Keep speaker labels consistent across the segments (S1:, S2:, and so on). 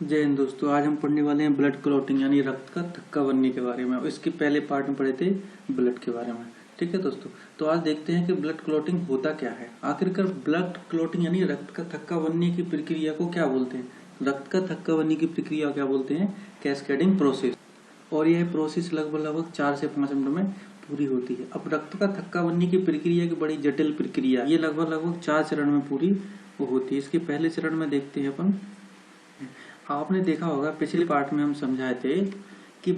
S1: जय हिंद दोस्तों। आज हम पढ़ने वाले हैं ब्लड क्लॉटिंग यानी रक्त का थक्का बनने के बारे में। इसके पहले पार्ट में पढ़े थे ब्लड के बारे में। ठीक है दोस्तों, तो आज देखते हैं कि ब्लड क्लॉटिंग होता क्या है। आखिरकार ब्लड क्लॉटिंग यानी रक्त का थक्का बनने की प्रक्रिया को क्या बोलते हैं? रक्त का थक्का बनने की प्रक्रिया क्या बोलते हैं? Cascading process. और यह प्रोसेस लगभग 4 से 5 मिनट में पूरी होती है। अब रक्त का थक्का बनने की प्रक्रिया की बड़ी जटिल प्रक्रिया, ये लगभग 4 चरण में पूरी होती है। इसके पहले चरण में देखते हैं अपन। आपने देखा होगा पिछले पार्ट में हम समझाए थे कि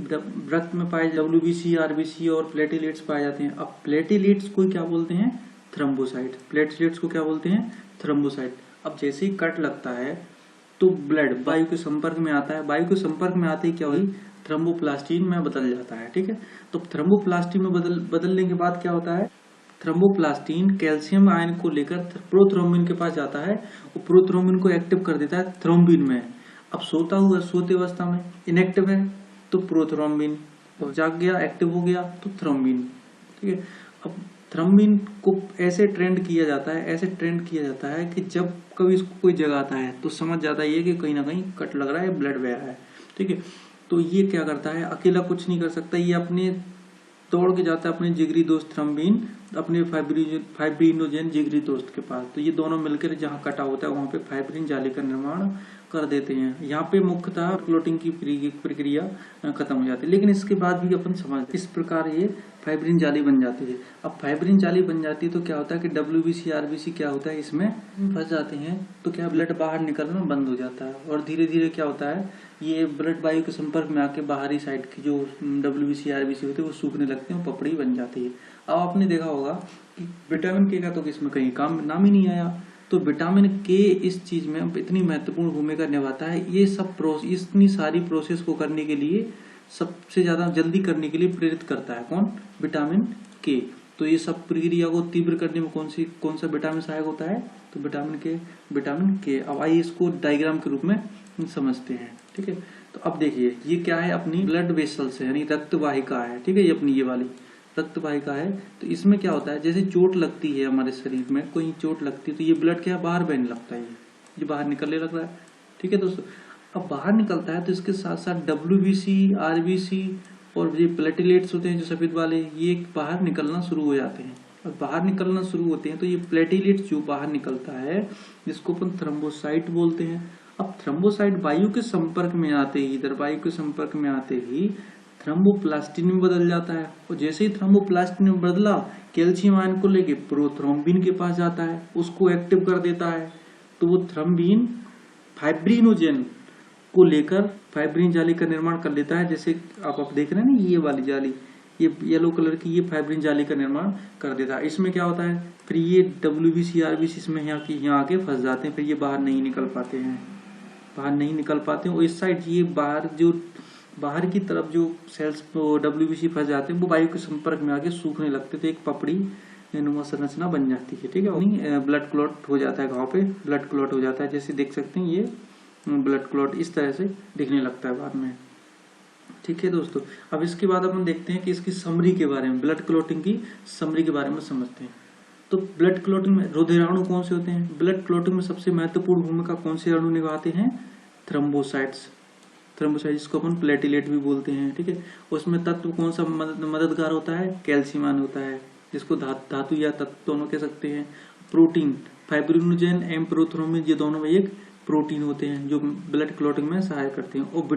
S1: रक्त में पाए WBC, RBC और प्लेटलेट्स पाए जाते हैं। अब प्लेटलेट्स को क्या बोलते हैं? थ्रोम्बोसाइट। प्लेटलेट्स को क्या बोलते हैं? थ्रोम्बोसाइट। अब जैसे ही कट लगता है तो ब्लड वायु के संपर्क में आता है। वायु के संपर्क में आते ही क्या हुई? थ्रोम्बोप्लास्टिन में बदल जाता है। ठीक है, तो थ्रोम्बोप्लास्टिन में बदलने के बाद क्या होता है? थ्रोम्बोप्लास्टिन कैल्शियम आयन को लेकर प्रोथ्रोम्बिन के पास जाता है और प्रोथ्रोम्बिन को एक्टिव कर देता है थ्रोम्बिन में। अब सोते अवस्था में इनएक्टिव है तो प्रोथ्रोम्बिन, और जाग गया एक्टिव हो गया तो थ्रोम्बिन। ठीक है, अब थ्रोम्बिन को ऐसे ट्रेंड किया जाता है कि जब कभी इसको कोई जगाता है तो समझ जाता है ये कि कहीं ना कहीं कट लग रहा है, ब्लड बह रहा है। ठीक है, तो ये क्या करता है? अकेला कुछ नहीं कर सकता, ये अपने दौड़ के जाता है अपने जिगरी दोस्त थ्रोम्बिन, अपने फाइब्रिनोजेन जिगरी दोस्त के पास। तो ये दोनों मिलकर जहाँ कटा होता है वहां पे फाइब्रिन जाली का निर्माण कर देते हैं। यहाँ पे मुख्यतः क्लोटिंग की प्रक्रिया खत्म हो जाती है। लेकिन इसके बाद भी अपन समझ, इस प्रकार ये फाइब्रिन जाली बन जाती है। अब फाइब्रिन जाली बन जाती है तो क्या होता है कि WBC, RBC क्या होता है, इसमें फंस जाते हैं। तो क्या ब्लड बाहर निकलना बंद हो जाता है और धीरे धीरे क्या होता है, ये ब्लड वायु के संपर्क में आके बाहरी साइड की जो WBC, RBC होते हैं वो सूखने लगते हैं, पपड़ी बन जाती है। अब आपने देखा होगा कि विटामिन के का तो इसमें कहीं काम नाम ही नहीं आया। तो विटामिन के इस चीज में इतनी महत्वपूर्ण भूमिका निभाता है। ये सब इतनी सारी प्रोसेस को करने के लिए, सबसे ज्यादा जल्दी करने के लिए प्रेरित करता है कौन? विटामिन के। तो ये सब प्रक्रिया को तीव्र करने में कौन सा विटामिन सहायक होता है? तो विटामिन के। अब आइए इसको डायग्राम के रूप में समझते हैं। ठीक है, तो अब देखिए ये क्या है? अपनी ब्लड वेसल्स है यानी रक्त वाहिका है। ठीक है, ये अपनी ये वाली रक्त वाहिका है। तो इसमें क्या होता है, जैसे चोट लगती है हमारे शरीर में, कोई चोट लगती है तो ये ब्लड क्या बाहर बहने लगता है, ये बाहर निकलने लग रहा है। ठीक है दोस्तों, अब बाहर निकलता है तो इसके साथ साथ WBC, RBC और ये प्लेटलेट्स होते हैं जो सफेद वाले, ये बाहर निकलना शुरू हो जाते हैं। अब बाहर निकलना शुरू होते हैं तो ये प्लेटलेट्स जो बाहर निकलता है जिसको अपन थ्रोम्बोसाइट बोलते हैं। अब थ्रोम्बोसाइट वायु के संपर्क में आते ही, इधर वायु के संपर्क में आते ही थ्रोम्बोप्लास्टिन में बदल जाता है। और जैसे ही थ्रोम्बोप्लास्टिन में बदला, कैल्शियम आयन को लेके प्रोथ्रोम्बिन के पास जाता है, उसको एक्टिव कर देता है। तो वो थ्रोम्बिन फाइब्रिनोजेन को लेकर फाइब्रिन जाली का निर्माण कर लेता है। जैसे आप देख रहे हैं ना, ये वाली जाली, ये येलो कलर की, ये फाइब्रिन जाली का निर्माण कर देता है। इसमें क्या होता है, फिर ये WBC, RBC इसमें यहाँ आके फंस जाते हैं, फिर ये बाहर नहीं निकल पाते हैं। और इस साइड ये बाहर की तरफ जो सेल्स WBC फंस जाते हैं वो वायु के संपर्क में आके सूखने लगते थे, एक पपड़ी नुमा संरचना बन जाती है। ठीक है, ब्लड क्लॉट हो जाता है, घाव पे ब्लड क्लॉट हो जाता है। जैसे देख सकते हैं ये ब्लड क्लॉट इस तरह से दिखने लगता है बाद में। ठीक है दोस्तों, अब इसके बाद अपन देखते हैं कि इसकी समरी के बारे में, ब्लड क्लॉटिंग की समरी के बारे में समझते हैं। तो ब्लड क्लॉटिंग में रुधिराणु कौन से होते हैं? ब्लड क्लॉटिंग में सबसे महत्वपूर्ण भूमिका कौन से अणु निभाते हैं? थ्रोम्बोसाइट्स, जिसको अपन प्लेटलेट भी बोलते हैं। ठीक है, उसमें तत्व कौन सा मददगार होता है? कैल्शियम आयन होता है, जिसको धातु या तत्व दोनों कह सकते हैं। प्रोटीन, फाइब्रिनोजेन एवं प्रोथ्रोम्बिन, ये दोनों एक प्रोटीन होते हैं जो ब्लड क्लॉटिंग में सहायक करते हैं। और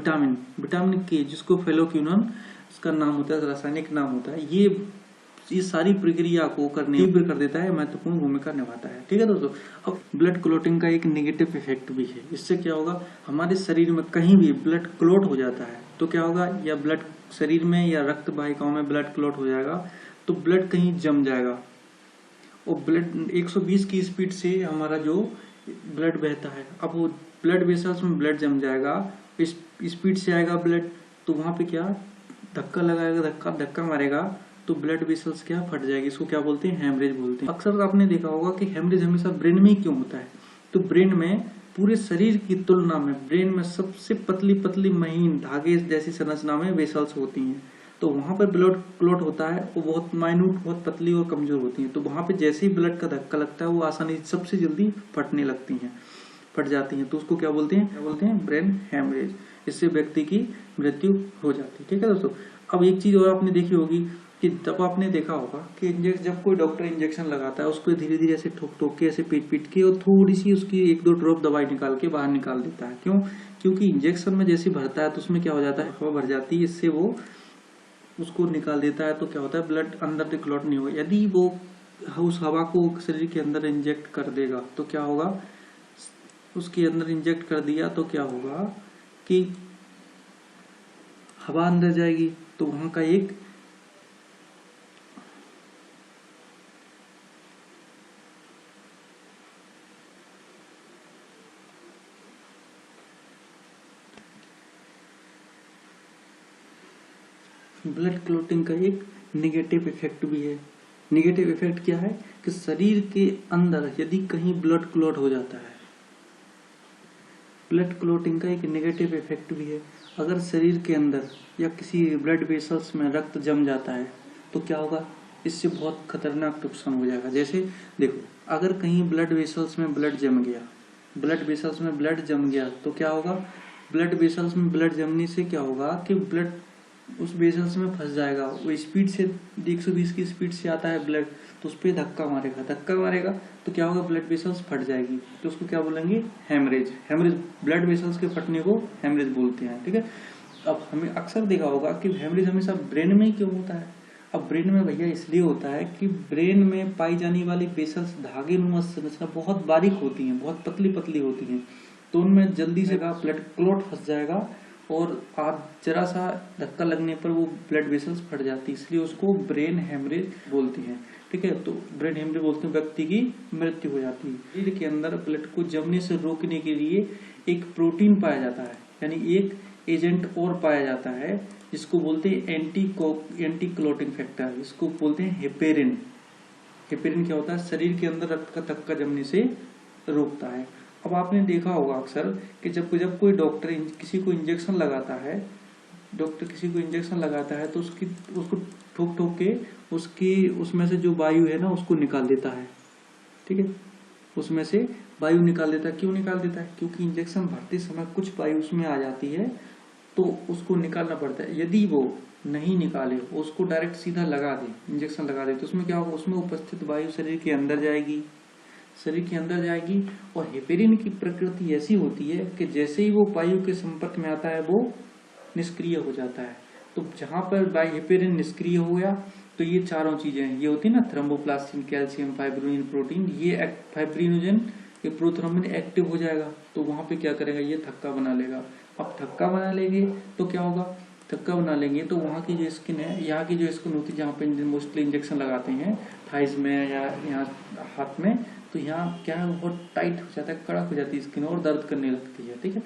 S1: विटामिन के, जिसको फेलोक्विनोन इसका नाम होता है, रासायनिक नाम होता है, ये सारी प्रक्रिया को तीव्र कर देता है, महत्वपूर्ण भूमिका निभाता है। ठीक है दोस्तों, अब ब्लड क्लॉटिंग का एक नेगेटिव इफेक्ट भी है। इससे क्या होगा, हमारे शरीर में कहीं भी ब्लड क्लॉट हो जाता है तो क्या होगा, या ब्लड शरीर में या रक्त वाहिकाओं में ब्लड क्लॉट हो जाएगा तो ब्लड कहीं जम जाएगा और ब्लड 120 की स्पीड से हमारा जो ब्लड बहता है, अब वो ब्लड वेसल्स में ब्लड जम जाएगा, इस स्पीड से आएगा ब्लड, तो वहां पे क्या धक्का लगाएगा, धक्का मारेगा तो ब्लड वेसल्स क्या फट जाएगी। इसको क्या बोलते हैं? हैमरेज बोलते हैं। अक्सर आपने देखा होगा कि हैमरेज हमेशा ब्रेन में ही क्यों होता है? तो ब्रेन में पूरे शरीर की तुलना में ब्रेन में सबसे पतली पतली महीन धागे जैसी संरचना में वेसल्स होती हैं। तो वहां पर ब्लड क्लॉट होता है, वो बहुत माइन्यूट, बहुत पतली और कमजोर होती हैं। तो वहां पे जैसे ही ब्लड का धक्का लगता है वो आसानी सबसे जल्दी फटने लगती हैं। फट जाती हैं तो उसको क्या बोलते हैं ब्रेन हेमरेज। इससे व्यक्ति की मृत्यु हो जाती है। ठीक है दोस्तों। अब एक चीज और आपने देखी होगी कि जब आपने देखा होगा कि जब कोई डॉक्टर इंजेक्शन लगाता है उसको धीरे धीरे ऐसे ठोक ठोक के ऐसे पीट पीट के और थोड़ी सी उसकी 1-2 ड्रॉप दवाई निकाल के बाहर निकाल देता है। क्यों? क्योंकि इंजेक्शन में जैसे भरता है तो उसमें क्या हो जाता है, हवा भर जाती है, इससे वो उसको निकाल देता है। तो क्या होता है, ब्लड अंदर क्लॉट नहीं होगा। यदि वो उस हवा को शरीर के अंदर इंजेक्ट कर देगा तो क्या होगा, उसके अंदर इंजेक्ट कर दिया तो क्या होगा कि हवा अंदर जाएगी तो वहां का एक ब्लड क्लॉटिंग का एक नेगेटिव इफेक्ट भी है। नेगेटिव इफेक्ट क्या है कि शरीर के अंदर यदि कहीं ब्लड क्लॉट हो जाता है, ब्लड क्लॉटिंग का एक नेगेटिव इफेक्ट भी है। अगर शरीर के अंदर या किसी ब्लड वेसल्स में रक्त जम जाता है तो क्या होगा, इससे बहुत खतरनाक नुकसान हो जाएगा। जैसे देखो, अगर कहीं ब्लड वेसल्स में ब्लड जम गया, ब्लड वेसल्स में ब्लड जम गया तो क्या होगा, ब्लड वेसल्स में ब्लड जमने से क्या होगा कि ब्लड उस वेसल्स में फंस जाएगा। वो स्पीड से 120 की स्पीड से आता है ब्लड, तो उस पर धक्का मारेगा तो क्या होगा, ब्लड वेसल्स फट जाएगी। तो उसको क्या बोलेंगे, हेमरेज। ब्लड वेसल्स के फटने को हेमरेज बोलते हैं। ठीक है। अब हमें अक्सर देखा होगा कि हेमरेज हमेशा ब्रेन में ही क्यों होता है। अब ब्रेन में भैया इसलिए होता है कि ब्रेन में पाई जाने वाली वेसल्स धागे नुमा संरचना बहुत बारीक होती हैं, बहुत पतली पतली होती हैं, तो उनमें जल्दी से ब्लड क्लॉट फंस जाएगा और आप जरा सा धक्का लगने पर वो ब्लड वेसल्स फट जाती है, इसलिए उसको ब्रेन हेमरेज बोलते हैं। ठीक है। तो ब्रेन हेमरेज बोलते हैं, व्यक्ति की मृत्यु हो जाती है। शरीर के अंदर ब्लड को जमने से रोकने के लिए एक प्रोटीन पाया जाता है, यानी एक एजेंट और पाया जाता है जिसको बोलते हैं एंटी क्लॉटिंग फैक्टर, इसको बोलते हैं हेपेरिन। हेपेरिन क्या होता है, शरीर के अंदर रक्त का थक्का जमने से रोकता है। अब आपने देखा होगा अक्सर कि जब कोई डॉक्टर किसी को इंजेक्शन लगाता है, तो उसको ठोक ठोक के उसमें से जो वायु है ना उसको निकाल देता है। ठीक है। उसमें से वायु निकाल देता है। क्यों निकाल देता है, क्योंकि इंजेक्शन भरते समय कुछ वायु उसमें आ जाती है तो उसको निकालना पड़ता है। यदि वो नहीं निकाले, उसको डायरेक्ट सीधा लगा दे, इंजेक्शन लगा दे, तो उसमें क्या होगा, उसमें उपस्थित वायु शरीर के अंदर जाएगी और हेपेरिन की प्रकृति ऐसी होती है कि जैसे ही वो वायु के संपर्क में आता है वो निष्क्रिय हो जाता है। तो जहां पर हेपेरिन निष्क्रिय हो गया तो ये चारों चीजें ये होती है ना, थ्रोम्बोप्लास्टिन, कैल्शियम, फाइब्रिनोजन, प्रोटीन, ये फाइब्रिनोजन, ये प्रोथ्रोम्बिन एक्टिव हो जाएगा। तो वहां पे क्या करेगा, ये थक्का बना लेगा। अब थक्का बना लेंगे तो क्या होगा, थक्का बना लेंगे तो वहाँ की जो स्किन है, यहाँ की जो स्किन होती है जहाँ पे मोस्टली इंजेक्शन लगाते हैं थाइस में या यहाँ हाथ में, तो यहाँ क्या है, बहुत टाइट हो जाता है, कड़क हो जाती है स्किन और दर्द करने लगती है। ठीक है।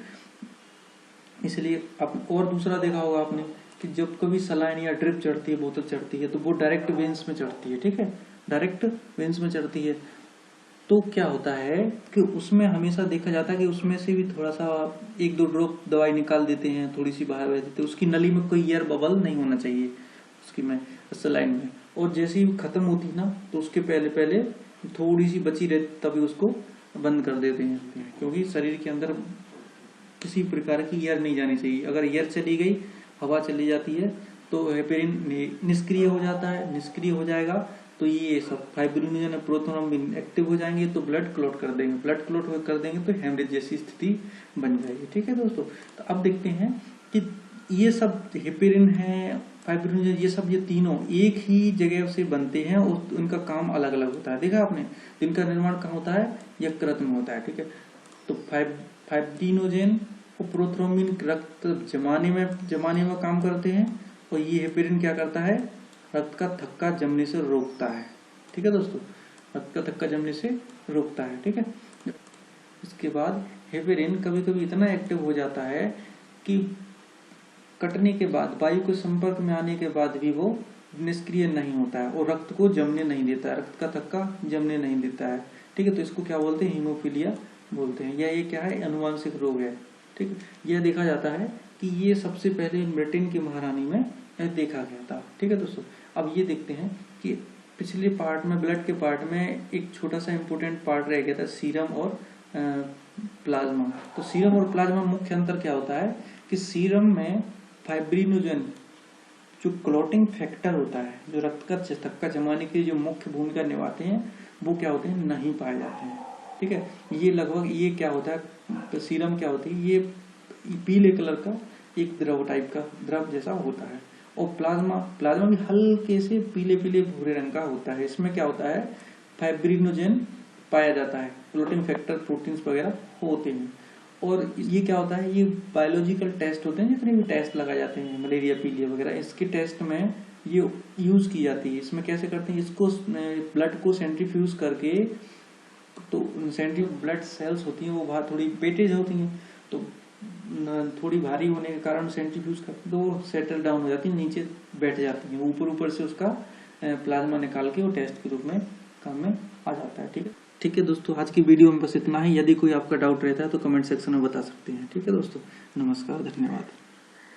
S1: इसलिए अब और दूसरा देखा होगा आपने कि जब कभी सलाइन या ड्रिप चढ़ती है, बोतल चढ़ती है, तो वो डायरेक्ट वेन्स में चढ़ती है। ठीक है। डायरेक्ट वेन्स में चढ़ती है तो क्या होता है कि उसमें हमेशा देखा जाता है कि उसमें से भी थोड़ा सा 1-2 ड्रॉप दवाई निकाल देते हैं, थोड़ी सी बाहर बह देते हैं। उसकी नली में कोई एयर बबल नहीं होना चाहिए उसकी में सलाइन में, और जैसे ही खत्म होती ना तो उसके पहले थोड़ी सी बची रहती तभी उसको बंद कर देते हैं, क्योंकि शरीर के अंदर किसी प्रकार की एयर नहीं जानी चाहिए। अगर एयर चली गई, हवा चली जाती है तो हेपेरिन निष्क्रिय हो जाता है, निष्क्रिय हो जाएगा तो ये सब फाइब्रिनोजन और प्रोथ्रोम्बिन एक्टिव हो जाएंगे तो ब्लड क्लॉट कर देंगे, तो हेमरेज जैसी स्थिति बन जाएगी। ठीक है दोस्तों। तो अब देखते हैं कि ये सब हेपेरिन है, फाइब्रिनोजन, ये तीनों एक ही जगह से बनते हैं और उनका काम अलग अलग होता है। देखा आपने, इनका निर्माण कहाँ होता है, यकृत में होता है। ठीक है। तो फाइब्रिनोजन और प्रोथ्रोम्बिन रक्त जमाने में काम करते हैं और ये हेपेरिन क्या करता है, रक्त का थक्का जमने से रोकता है। ठीक है दोस्तों, रक्त का थक्का जमने से रोकता है। ठीक है। इसके बाद हेपेरिन कभी कभी इतना एक्टिव हो जाता है कि कटने के बाद, वायु के संपर्क में आने के बाद भी वो निष्क्रिय नहीं होता है और रक्त को जमने नहीं देता है, रक्त का थक्का जमने नहीं देता है। ठीक है। तो इसको क्या बोलते हैं, हीमोफीलिया बोलते हैं। या ये क्या है, अनुवांशिक रोग है। ठीक है। यह देखा जाता है कि ये सबसे पहले ब्रिटेन की महारानी में देखा गया था। ठीक है दोस्तों। अब ये देखते हैं कि पिछले पार्ट में, ब्लड के पार्ट में एक छोटा सा इंपॉर्टेंट पार्ट रह गया था, सीरम और प्लाज्मा। तो सीरम और प्लाज्मा मुख्य अंतर क्या होता है कि सीरम में फाइब्रिनोजन जो क्लॉटिंग फैक्टर होता है, जो रक्त का थक्का जमाने की जो मुख्य भूमिका निभाते हैं, वो क्या होते हैं, नहीं पाए जाते हैं। ठीक है, ये लगभग ये क्या होता है, तो सीरम क्या होती है, ये पीले कलर का एक द्रव टाइप का द्रव जैसा होता है। और प्लाज्मा भी हल्के से पीले पीले भूरे रंग का होता है। इसमें क्या होता है, फाइब्रिनोजन पाया जाता है, क्लोटिंग फैक्टर प्रोटीन्स वगैरह होते हैं। और ये क्या होता है, ये बायोलॉजिकल टेस्ट होते हैं, जितने भी टेस्ट लगाए जाते हैं मलेरिया पीलिया वगैरह, इसके टेस्ट में ये यूज की जाती है। इसमें कैसे करते हैं, इसको ब्लड को सेंट्रीफ्यूज करके, तो ब्लड सेल्स होती हैं वो बाहर थोड़ी वेटेज होती हैं, तो थोड़ी भारी होने के कारण सेंट्रीफ्यूज करते तो वो सेटल डाउन हो जाती है, नीचे बैठ जाती है, ऊपर से उसका प्लाज्मा निकाल के वो टेस्ट के रूप में काम में आ जाता है। ठीक है दोस्तों, आज की वीडियो में बस इतना ही। यदि कोई आपका डाउट रहता है तो कमेंट सेक्शन में बता सकते हैं। ठीक है दोस्तों, नमस्कार, धन्यवाद।